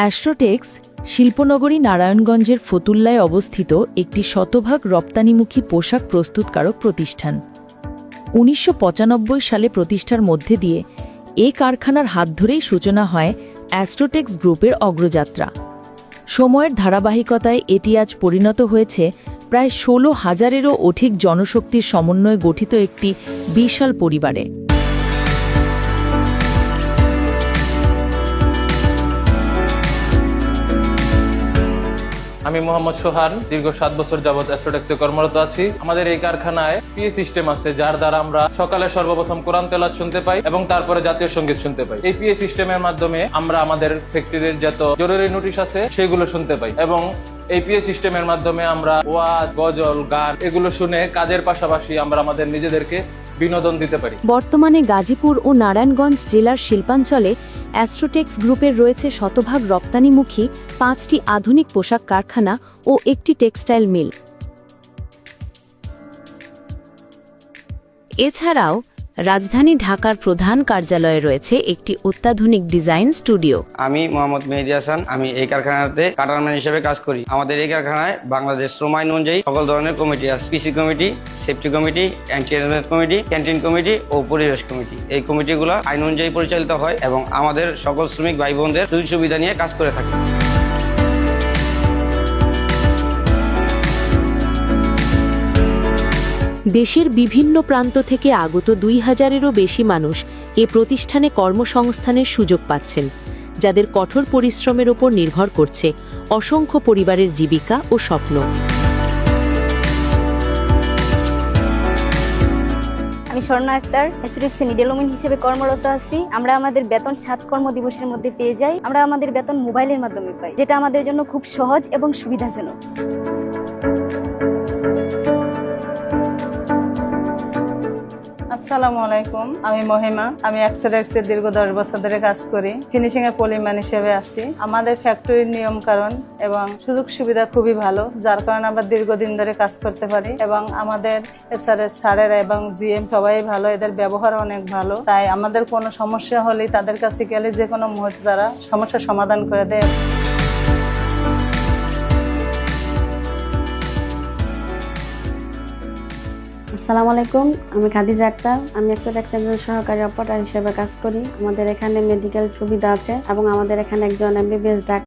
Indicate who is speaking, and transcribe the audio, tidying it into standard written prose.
Speaker 1: অ্যাস্ট্রোটেক্স শিল্পনগরী নারায়ণগঞ্জের ফতুল্লায় অবস্থিত একটি শতভাগ রপ্তানিমুখী পোশাক প্রস্তুতকারক প্রতিষ্ঠান। ১৯৯৫ সালে প্রতিষ্ঠার মধ্যে দিয়ে এ কারখানার হাত ধরেই সূচনা হয় অ্যাস্ট্রোটেক্স গ্রুপের অগ্রযাত্রা। সময়ের ধারাবাহিকতায় এটি আজ পরিণত হয়েছে প্রায় ১৬,০০০-এরও অধিক জনশক্তির সমন্বয়ে গঠিত একটি বিশাল পরিবারে।
Speaker 2: আমি মোহাম্মদ সোহান, দীর্ঘ 7 বছর যাবৎ অ্যাস্ট্রোটেক্সে কর্মরত আছি। আমাদের এই কারখানায় পিএ সিস্টেম আছে, যার দ্বারা আমরা সকালে সর্বপ্রথম কোরআন তেলাওয়াত শুনতে পাই এবং তারপরে জাতীয় সঙ্গীত শুনতে পাই। এই পিএ সিস্টেমের মাধ্যমে আমরা আমাদের ফ্যাক্টরির যত জরুরি নোটিশ আছে সেগুলো শুনতে পাই এবং এই পিএ সিস্টেমের মাধ্যমে আমরা ওয়াজ, গজল, গান এগুলো শুনে কাজের পাশাপাশি আমরা আমাদের নিজেদেরকে বিনোদন দিতে পারি।
Speaker 1: বর্তমানে গাজীপুর ও নারায়ণগঞ্জ জেলার শিল্পাঞ্চলে অ্যাস্ট্রোটেক্স গ্রুপের রয়েছে শতভাগ রপ্তানিমুখী 5টি আধুনিক পোশাক কারখানা ও একটি টেক্সটাইল মিল। এছাড়াও রাজধানী ঢাকার প্রধান কার্যালয়ে রয়েছে একটি অত্যাধুনিক ডিজাইন স্টুডিও।
Speaker 3: আমি মোহাম্মদ মেহেদী হাসান, আমি এই কারখানাতে কাটারম্যান হিসেবে কাজ করি। আমাদের এই কারখানায় বাংলাদেশ শ্রম আইন অনুযায়ী সকল ধরনের কমিটি আছে। PC committee, safety committee, anti harassment committee, canteen committee ও পরিবেশ কমিটি। এই কমিটিগুলো আইন অনুযায়ী পরিচালিত হয় এবং আমাদের সকল শ্রমিক ভাই বোনদের সুযোগ সুবিধা নিয়ে কাজ করে থাকে।
Speaker 1: দেশের বিভিন্ন প্রান্ত থেকে আগত ২,০০০-এরও বেশি মানুষ এ প্রতিষ্ঠানে কর্মসংস্থানের সুযোগ পাচ্ছেন, যাদের কঠোর পরিশ্রমের ওপর নির্ভর করছে অসংখ্য পরিবারের জীবিকা ও স্বপ্ন।
Speaker 4: আমি স্বর্ণা আক্তার, অ্যাস্ট্রোটেক্সে নিডেল ওমেন হিসেবে কর্মরত আছি। আমরা আমাদের বেতন 7 কর্মদিবসের মধ্যে পেয়ে যাই। আমরা আমাদের বেতন মোবাইলের মাধ্যমে পাই, যেটা আমাদের জন্য খুব সহজ এবং সুবিধাজনক।
Speaker 5: আসসালামু আলাইকুম, আমি মহিমা। আমি অ্যাস্ট্রোটেক্সে দীর্ঘ 10 বছর ধরে কাজ করি। ফিনিশিং এর পলিম্যান হিসেবে আছি। আমাদের ফ্যাক্টরির নিয়ম কারণ এবং সুযোগ সুবিধা খুবই ভালো, যার কারণে আমরা দীর্ঘদিন ধরে কাজ করতে পারি এবং আমাদের এসআরএস স্যারেরা এবং জিএম সবাই ভালো, এদের ব্যবহার অনেক ভালো। তাই আমাদের কোনো সমস্যা হলেই তাদের কাছে গেলে যে কোনো মুহূর্তে তারা সমস্যার সমাধান করে দেয়।
Speaker 6: আসসালামু আলাইকুম, আমি খাদিজা আক্তার। আমি অ্যাস্ট্রোটেক্সের সহকারী অপারেটর হিসেবে কাজ করি। আমাদের এখানে মেডিকেল সুবিধা আছে এবং আমাদের এখানে একজন এমবিবিএস ডাক্তার